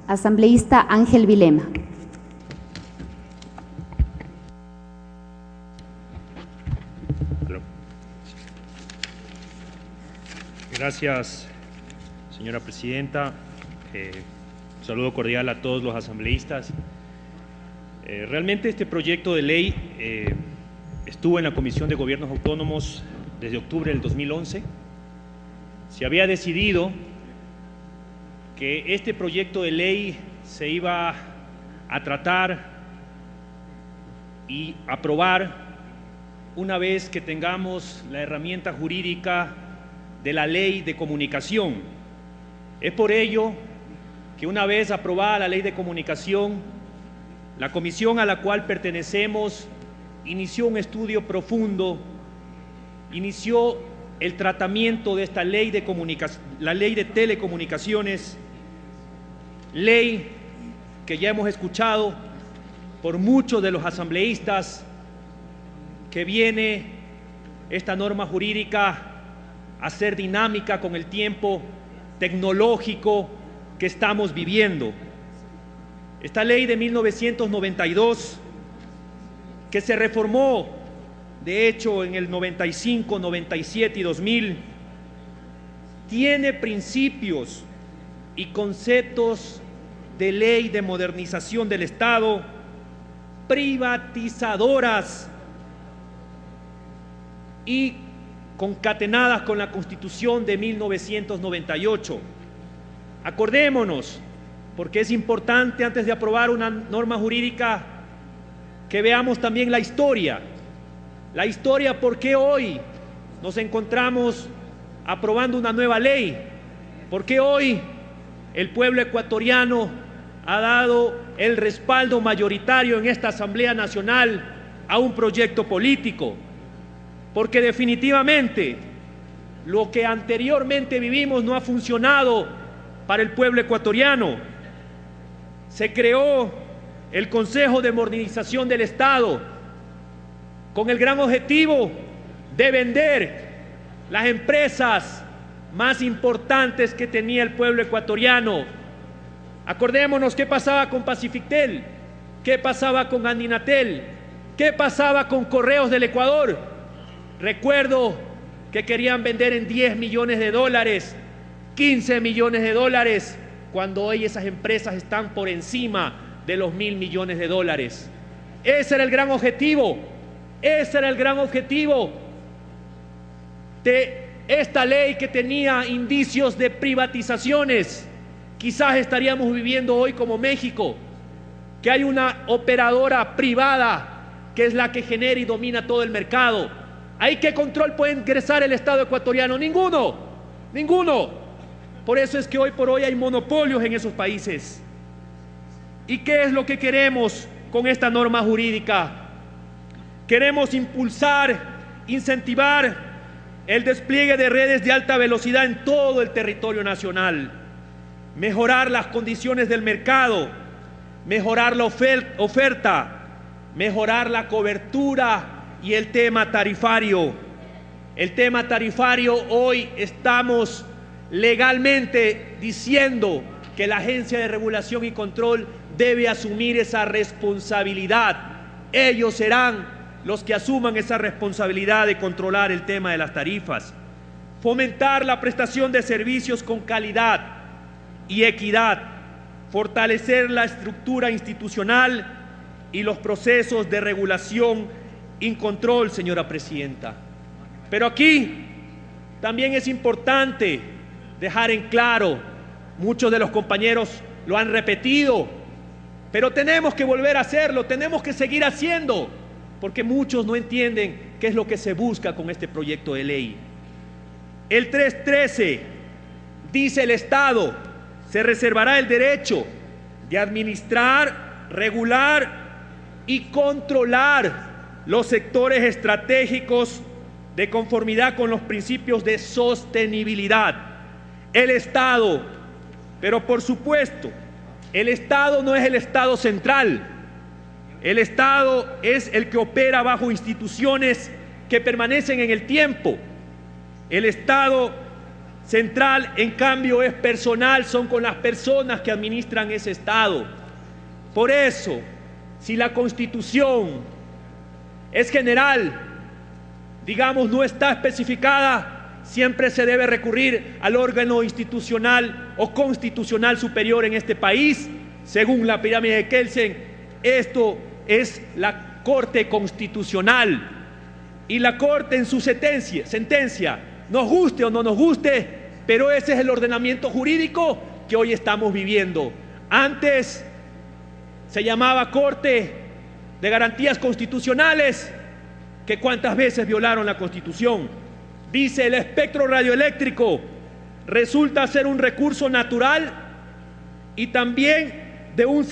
Asambleísta Ángel Vilema. Gracias, señora presidenta. Un saludo cordial a todos los asambleístas. Realmente este proyecto de ley estuvo en la Comisión de Gobiernos Autónomos desde octubre del 2011. Se había decidido que este proyecto de ley se iba a tratar y aprobar una vez que tengamos la herramienta jurídica de la Ley de Comunicación. Es por ello que una vez aprobada la Ley de Comunicación, la comisión a la cual pertenecemos inició un estudio profundo, inició el tratamiento de esta ley de la Ley de Telecomunicaciones, ley que ya hemos escuchado por muchos de los asambleístas, que viene esta norma jurídica a ser dinámica con el tiempo tecnológico que estamos viviendo. Esta ley de 1992, que se reformó, de hecho, en el 95, 97 y 2000, tiene principios y conceptos de ley de modernización del Estado, privatizadoras y concatenadas con la Constitución de 1998. Acordémonos, porque es importante antes de aprobar una norma jurídica que veamos también la historia por qué hoy nos encontramos aprobando una nueva ley, por qué hoy el pueblo ecuatoriano ha dado el respaldo mayoritario en esta Asamblea Nacional a un proyecto político, porque definitivamente lo que anteriormente vivimos no ha funcionado para el pueblo ecuatoriano. Se creó el Consejo de Modernización del Estado con el gran objetivo de vender las empresas más importantes que tenía el pueblo ecuatoriano. Acordémonos qué pasaba con Pacifictel, qué pasaba con Andinatel, qué pasaba con Correos del Ecuador. Recuerdo que querían vender en 10 millones de dólares, 15 millones de dólares, cuando hoy esas empresas están por encima de los 1.000 millones de dólares. Ese era el gran objetivo, de esta ley que tenía indicios de privatizaciones. Quizás estaríamos viviendo hoy como México, que hay una operadora privada que es la que genera y domina todo el mercado. ¿Ahí qué control puede ingresar el Estado ecuatoriano? Ninguno. Por eso es que hoy por hoy hay monopolios en esos países. ¿Y qué es lo que queremos con esta norma jurídica? Queremos impulsar, incentivar el despliegue de redes de alta velocidad en todo el territorio nacional, mejorar las condiciones del mercado, mejorar la oferta, mejorar la cobertura y el tema tarifario. El tema tarifario, hoy estamos legalmente diciendo que la Agencia de Regulación y Control debe asumir esa responsabilidad. Ellos serán los que asuman esa responsabilidad de controlar el tema de las tarifas. Fomentar la prestación de servicios con calidad y equidad. Fortalecer la estructura institucional y los procesos de regulación y control, señora presidenta. Pero aquí también es importante dejar en claro, muchos de los compañeros lo han repetido, pero tenemos que volver a hacerlo, tenemos que seguir haciendo, porque muchos no entienden qué es lo que se busca con este proyecto de ley. El 313 dice: el Estado se reservará el derecho de administrar, regular y controlar los sectores estratégicos de conformidad con los principios de sostenibilidad. El Estado, pero por supuesto, el Estado no es el Estado central. El Estado es el que opera bajo instituciones que permanecen en el tiempo. El Estado central, en cambio, es personal, son con las personas que administran ese Estado. Por eso, si la Constitución es general, digamos, no está especificada, siempre se debe recurrir al órgano institucional o constitucional superior en este país. Según la pirámide de Kelsen, esto es la Corte Constitucional. Y la Corte en su sentencia, nos guste o no nos guste, pero ese es el ordenamiento jurídico que hoy estamos viviendo. Antes se llamaba Corte de Garantías Constitucionales, que cuántas veces violaron la Constitución. Dice: el espectro radioeléctrico resulta ser un recurso natural y también del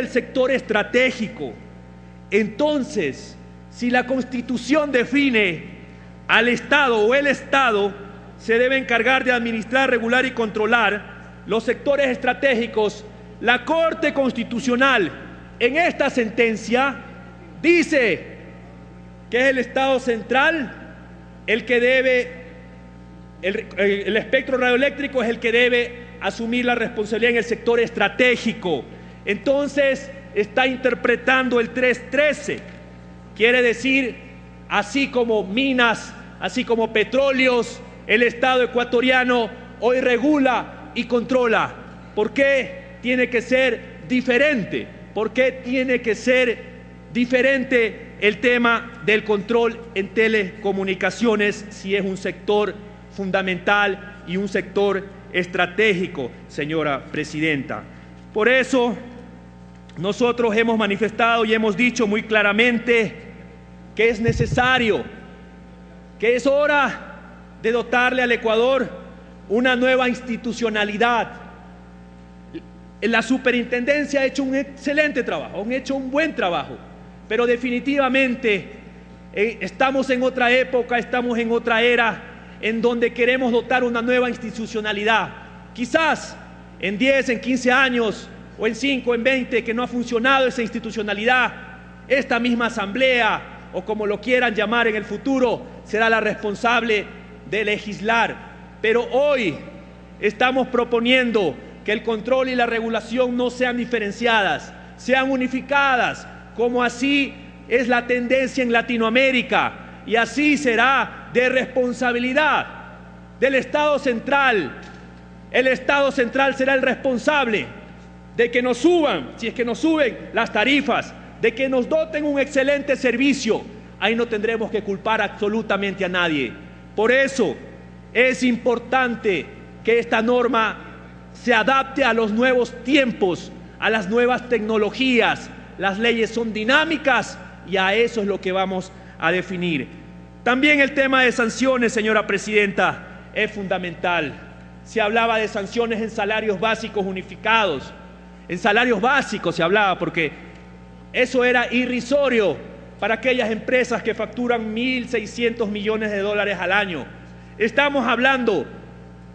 sector estratégico. Entonces, si la Constitución define al Estado o el Estado se debe encargar de administrar, regular y controlar los sectores estratégicos, la Corte Constitucional en esta sentencia dice que es el Estado central el que debe, el espectro radioeléctrico es el que debe asumir la responsabilidad en el sector estratégico. Entonces está interpretando el 313. Quiere decir, así como minas, así como petróleos, el Estado ecuatoriano hoy regula y controla. ¿Por qué tiene que ser diferente? ¿Por qué tiene que ser diferente el tema del control en telecomunicaciones si es un sector fundamental y un sector estratégico, señora presidenta? Por eso nosotros hemos manifestado y hemos dicho muy claramente que es necesario, que es hora de dotarle al Ecuador una nueva institucionalidad. La superintendencia ha hecho un excelente trabajo, ha hecho un buen trabajo, pero definitivamente estamos en otra época, estamos en otra era en donde queremos dotar una nueva institucionalidad. Quizás en 10, en 15 años, o en 5, en 20, que no ha funcionado esa institucionalidad, esta misma asamblea, o como lo quieran llamar en el futuro, será la responsable de legislar. Pero hoy estamos proponiendo que el control y la regulación no sean diferenciadas, sean unificadas, como así es la tendencia en Latinoamérica, y así será de responsabilidad del Estado central. El Estado central será el responsable de que nos suban, si es que nos suben las tarifas, de que nos doten un excelente servicio. Ahí no tendremos que culpar absolutamente a nadie. Por eso es importante que esta norma se adapte a los nuevos tiempos, a las nuevas tecnologías. Las leyes son dinámicas y a eso es lo que vamos a definir. También el tema de sanciones, señora presidenta, es fundamental. Se hablaba de sanciones en salarios básicos unificados. En salarios básicos se hablaba, porque eso era irrisorio para aquellas empresas que facturan 1.600 millones de dólares al año. Estamos hablando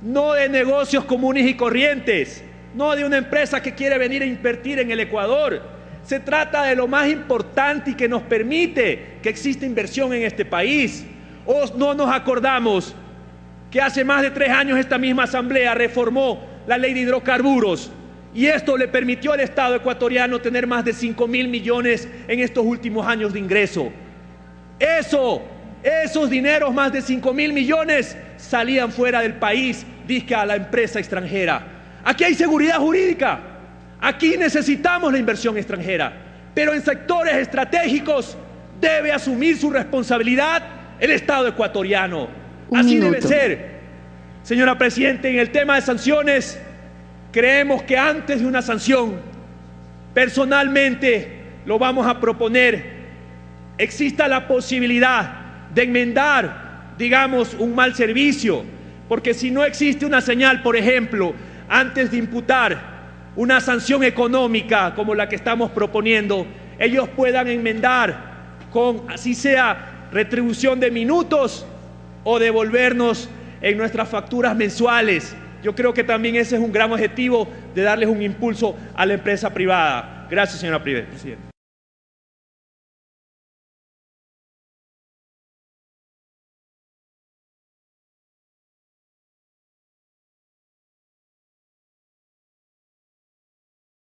no de negocios comunes y corrientes, no de una empresa que quiere venir a invertir en el Ecuador. Se trata de lo más importante y que nos permite que exista inversión en este país. ¿O no nos acordamos que hace más de 3 años esta misma asamblea reformó la ley de hidrocarburos? Y esto le permitió al Estado ecuatoriano tener más de 5.000 millones en estos últimos años de ingreso. Esos dineros, más de 5.000 millones, salían fuera del país, dizque a la empresa extranjera. Aquí hay seguridad jurídica, aquí necesitamos la inversión extranjera, pero en sectores estratégicos debe asumir su responsabilidad el Estado ecuatoriano. Así debe ser. Señora Presidenta, en el tema de sanciones, creemos que antes de una sanción, personalmente lo vamos a proponer, exista la posibilidad de enmendar, digamos, un mal servicio, porque si no existe una señal, por ejemplo, antes de imputar una sanción económica como la que estamos proponiendo, ellos puedan enmendar con, así sea, retribución de minutos o devolvernos en nuestras facturas mensuales. Yo creo que también ese es un gran objetivo de darles un impulso a la empresa privada. Gracias, señora Presidenta.